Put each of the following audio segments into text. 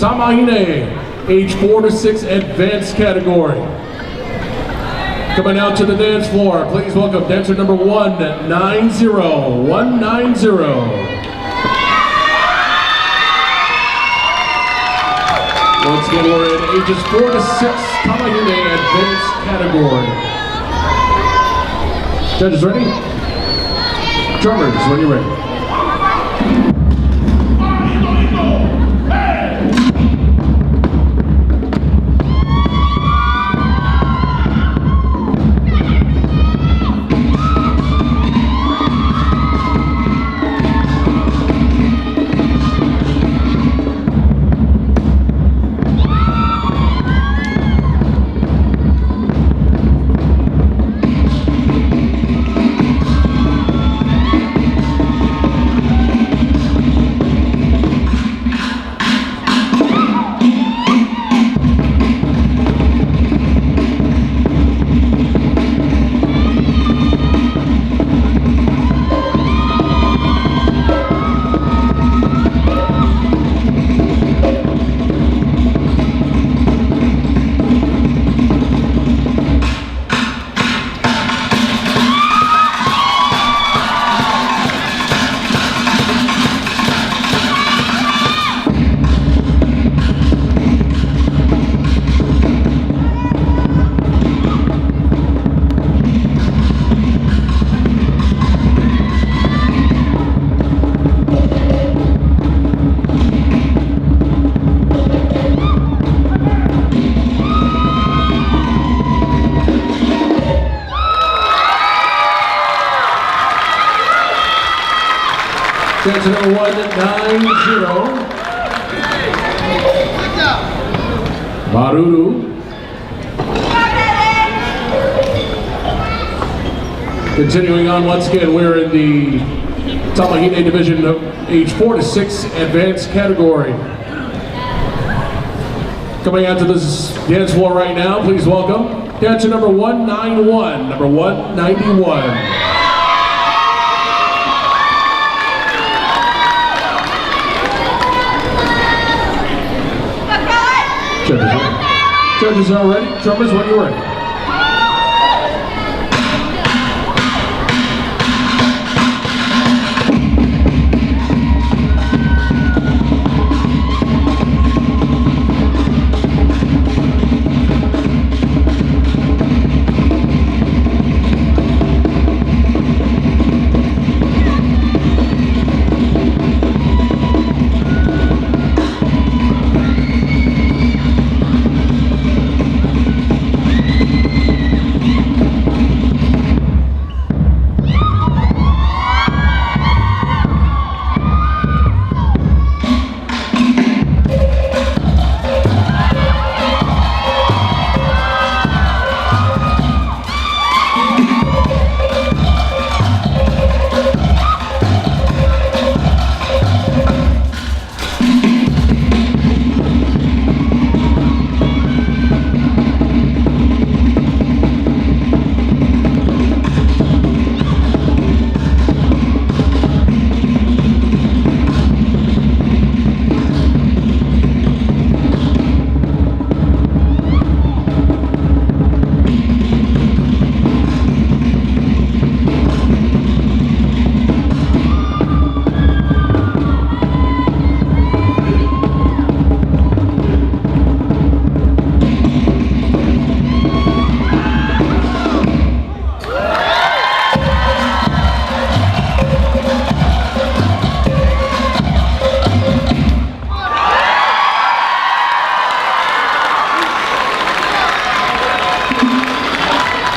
Tamahine, age 4 to 6, advanced category. Coming out to the dance floor, please welcome dancer number 190. Once again, we're in ages 4 to 6, Tamahine, advanced category. Judges ready? Drummers, when you're ready. Dancer number 190, Maruru. Continuing on, once again, we're in the Tamahine division of age 4 to 6 advanced category. Coming out to this dance floor right now, please welcome dancer number 191, number 191. Judges are ready. Drummers, when you're ready.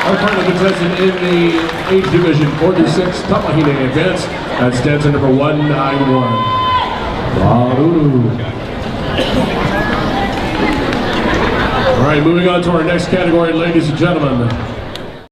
Our final contestant in the age division, 4 to 6, Tamahine advanced. That's dancer number 191. Maruru. All right, moving on to our next category, ladies and gentlemen.